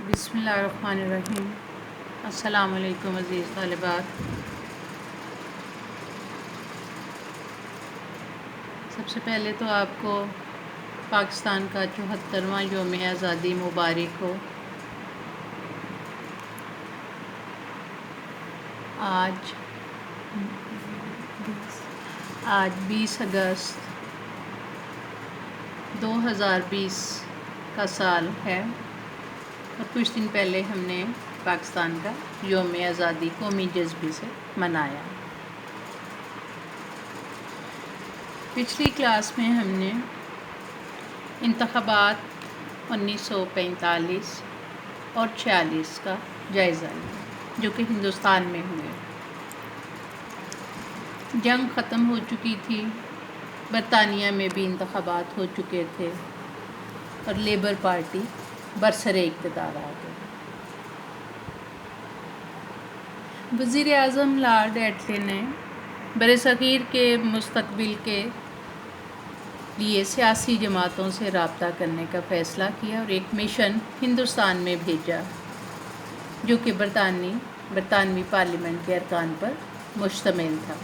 بسم اللہ الرحمن الرحیم۔ السلام علیکم عزیز طالبات۔ سب سے پہلے تو آپ کو پاکستان کا 74واں یوم آزادی مبارک ہو۔ آج 20 اگست 2020 کا سال ہے اور کچھ دن پہلے ہم نے پاکستان کا یوم آزادی قومی جذبے سے منایا۔ پچھلی کلاس میں ہم نے انتخابات 1945 اور 46 کا جائزہ لیا جو کہ ہندوستان میں ہوئے۔ جنگ ختم ہو چکی تھی، برطانیہ میں بھی انتخابات ہو چکے تھے اور لیبر پارٹی برسر اقتدار آ گئی۔ وزیر اعظم لارڈ ایٹلے نے برصغیر کے مستقبل کے لیے سیاسی جماعتوں سے رابطہ کرنے کا فیصلہ کیا اور ایک مشن ہندوستان میں بھیجا جو کہ برطانوی پارلیمنٹ کے ارکان پر مشتمل تھا،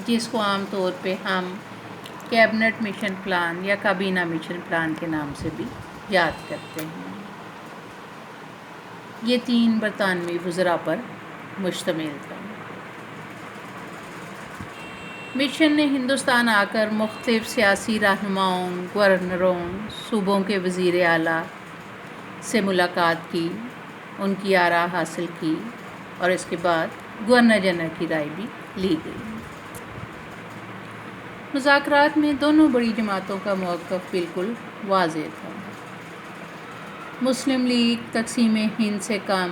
جس کو عام طور پہ ہم کیبنٹ مشن پلان یا کابینہ مشن پلان کے نام سے بھی یاد کرتے ہیں۔ یہ 3 برطانوی وزراء پر مشتمل تھا۔ مشن نے ہندوستان آ کر مختلف سیاسی رہنماؤں، گورنروں، صوبوں کے وزیر اعلیٰ سے ملاقات کی، ان کی آراء حاصل کی اور اس کے بعد گورنر جنرل کی رائے بھی لی گئی۔ مذاکرات میں دونوں بڑی جماعتوں کا موقف بالکل واضح تھا۔ مسلم لیگ تقسیم ہند سے کم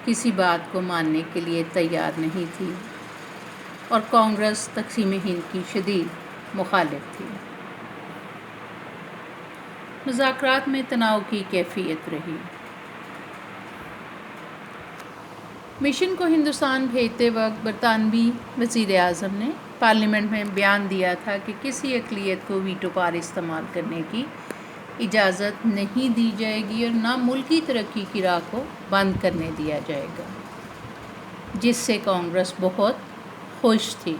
کسی بات کو ماننے کے لیے تیار نہیں تھی اور کانگریس تقسیم ہند کی شدید مخالف تھی۔ مذاکرات میں تناؤ کی کیفیت رہی۔ مشن کو ہندوستان بھیجتے وقت برطانوی وزیر اعظم نے پارلیمنٹ میں بیان دیا تھا کہ کسی اقلیت کو ویٹو پاور استعمال کرنے کی اجازت نہیں دی جائے گی اور نہ ملکی ترقی کی راہ کو بند کرنے دیا جائے گا، جس سے کانگریس بہت خوش تھی۔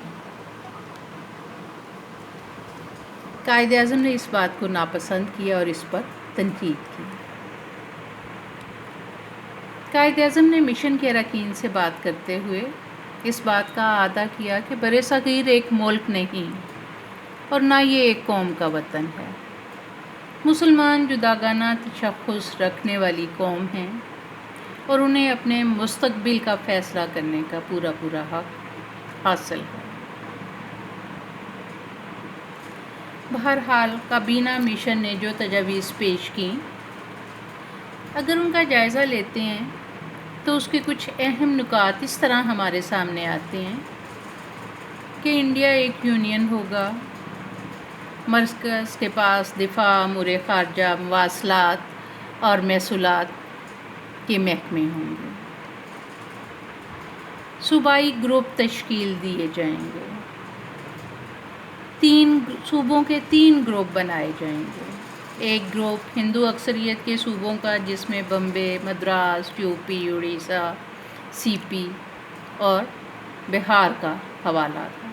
قائد اعظم نے اس بات کو ناپسند کیا اور اس پر تنقید کی۔ قائد اعظم نے مشن کے اراکین سے بات کرتے ہوئے اس بات کا اعادہ کیا کہ برصغیر ایک ملک نہیں اور نہ یہ ایک قوم کا وطن ہے۔ مسلمان جداگانہ تشخص رکھنے والی قوم ہیں اور انہیں اپنے مستقبل کا فیصلہ کرنے کا پورا حق حاصل ہے۔ بہرحال کابینہ مشن نے جو تجاویز پیش کی، اگر ان کا جائزہ لیتے ہیں تو اس کے کچھ اہم نکات اس طرح ہمارے سامنے آتے ہیں کہ انڈیا ایک یونین ہوگا، مرکز کے پاس دفاع، امور خارجہ، مواصلات اور محصولات کے محکمے ہوں گے، صوبائی گروپ تشکیل دیے جائیں گے، 3 صوبوں کے 3 گروپ بنائے جائیں گے، ایک گروپ ہندو اکثریت کے صوبوں کا جس میں بمبے، مدراس، یو پی، اڑیسہ، سی پی اور بہار کا حوالہ تھا،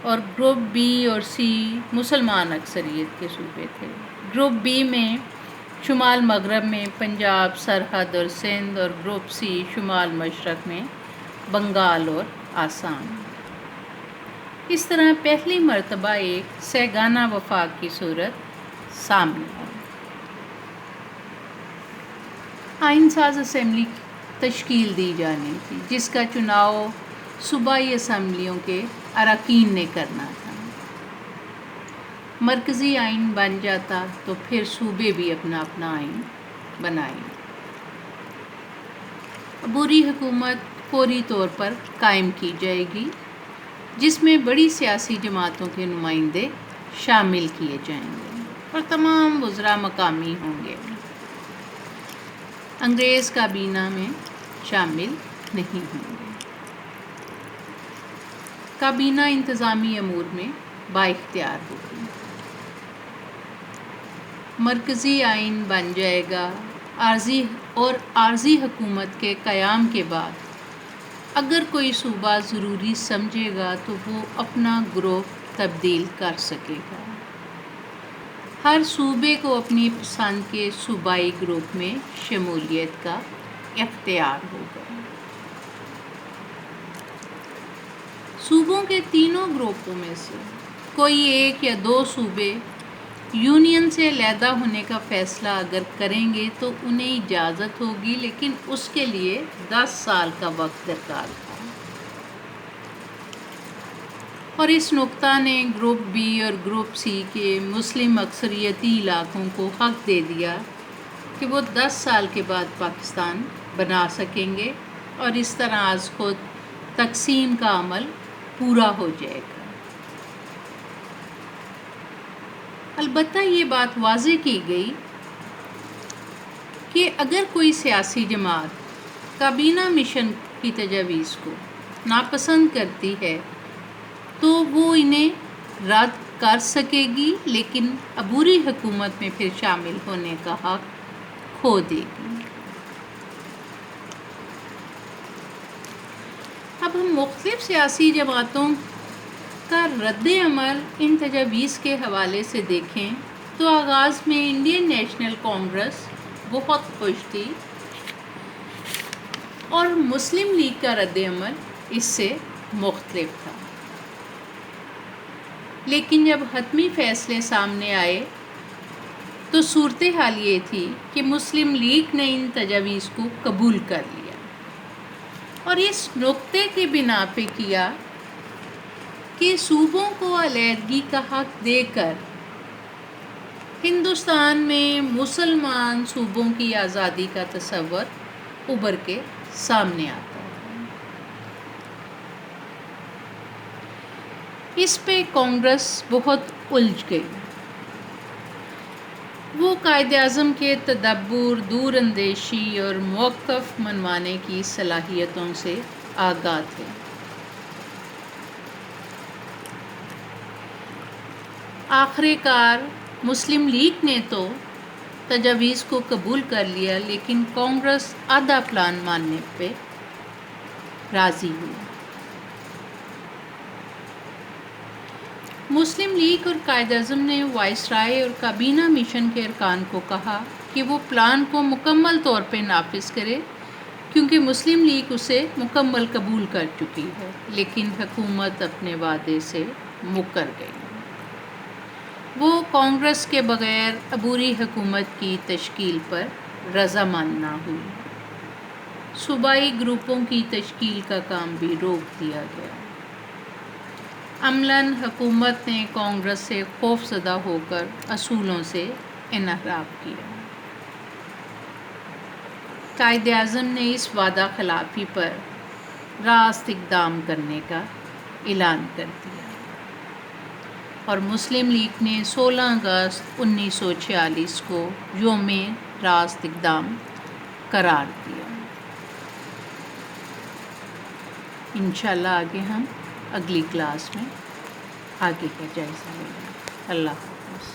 اور گروپ بی اور سی مسلمان اکثریت کے صوبے تھے۔ گروپ بی میں شمال مغرب میں پنجاب، سرحد اور سندھ، اور گروپ سی شمال مشرق میں بنگال اور آسام۔ اس طرح پہلی مرتبہ ایک سہ گانا وفاق کی صورت سامنے آئی۔ آئین ساز اسمبلی تشکیل دی جانی تھی جس کا چناؤ صوبائی اسمبلیوں کے اراکین نے کرنا تھا۔ مرکزی آئین بن جاتا تو پھر صوبے بھی اپنا آئین بنائیں۔ عبوری حکومت فوری طور پر قائم کی جائے گی جس میں بڑی سیاسی جماعتوں کے نمائندے شامل کیے جائیں گے اور تمام وزراء مقامی ہوں گے۔ انگریز کابینہ میں شامل نہیں ہوں گے۔ کابینہ انتظامی امور میں بااختیار ہوگی۔ مرکزی آئین بن جائے گا عارضی حکومت کے قیام کے بعد اگر کوئی صوبہ ضروری سمجھے گا تو وہ اپنا گروپ تبدیل کر سکے گا۔ ہر صوبے کو اپنی پسند کے صوبائی گروپ میں شمولیت کا اختیار ہوگا۔ صوبوں کے تینوں گروپوں میں سے کوئی ایک یا دو صوبے یونین سے علیحدہ ہونے کا فیصلہ اگر کریں گے تو انہیں اجازت ہوگی، لیکن اس کے لیے 10 سال کا وقت درکار تھا۔ اور اس نقطہ نے گروپ بی اور گروپ سی کے مسلم اکثریتی علاقوں کو حق دے دیا کہ وہ 10 سال کے بعد پاکستان بنا سکیں گے، اور اس طرح از خود تقسیم کا عمل پورا ہو جائے گا۔ البتہ یہ بات واضح کی گئی کہ اگر کوئی سیاسی جماعت کابینہ مشن کی تجاویز کو ناپسند کرتی ہے تو وہ انہیں رد کر سکے گی، لیکن عبوری حکومت میں پھر شامل ہونے کا حق کھو دے گی۔ اب ہم مختلف سیاسی جماعتوں کا رد عمل ان تجاویز کے حوالے سے دیکھیں تو آغاز میں انڈین نیشنل کانگریس بہت خوش تھی اور مسلم لیگ کا رد عمل اس سے مختلف تھا، لیکن جب حتمی فیصلے سامنے آئے تو صورتحال یہ تھی کہ مسلم لیگ نے ان تجاویز کو قبول کر لیا اور اس نقطے کی بنا پہ کیا کہ صوبوں کو علیحدگی کا حق دے کر ہندوستان میں مسلمان صوبوں کی آزادی کا تصور ابھر کے سامنے آتا ہے۔ اس پہ کانگریس بہت الجھ گئی۔ وہ قائد اعظم کے تدبر، دور اندیشی اور موقف منوانے کی صلاحیتوں سے آگاہ تھے۔ آخر کار مسلم لیگ نے تو تجاویز کو قبول کر لیا، لیکن کانگریس آدھا پلان ماننے پہ راضی ہوئی۔ مسلم لیگ اور قائد اعظم نے وائسرائے اور کابینہ مشن کے ارکان کو کہا کہ وہ پلان کو مکمل طور پہ نافذ کرے، کیونکہ مسلم لیگ اسے مکمل قبول کر چکی ہے، لیکن حکومت اپنے وعدے سے مکر گئی۔ وہ کانگریس کے بغیر عبوری حکومت کی تشکیل پر رضامند نہ ہوئی۔ صوبائی گروپوں کی تشکیل کا کام بھی روک دیا گیا۔ عملاً حکومت نے کانگریس سے خوف زدہ ہو کر اصولوں سے انحراف کیا۔ قائد اعظم نے اس وعدہ خلافی پر راست اقدام کرنے کا اعلان کر دیا اور مسلم لیگ نے 16 اگست 1946 کو یوم راست اقدام قرار دیا۔ انشاءاللہ آگے ہم اگلی کلاس میں آگے کا جائزہ لیں گے۔ اللہ حافظ۔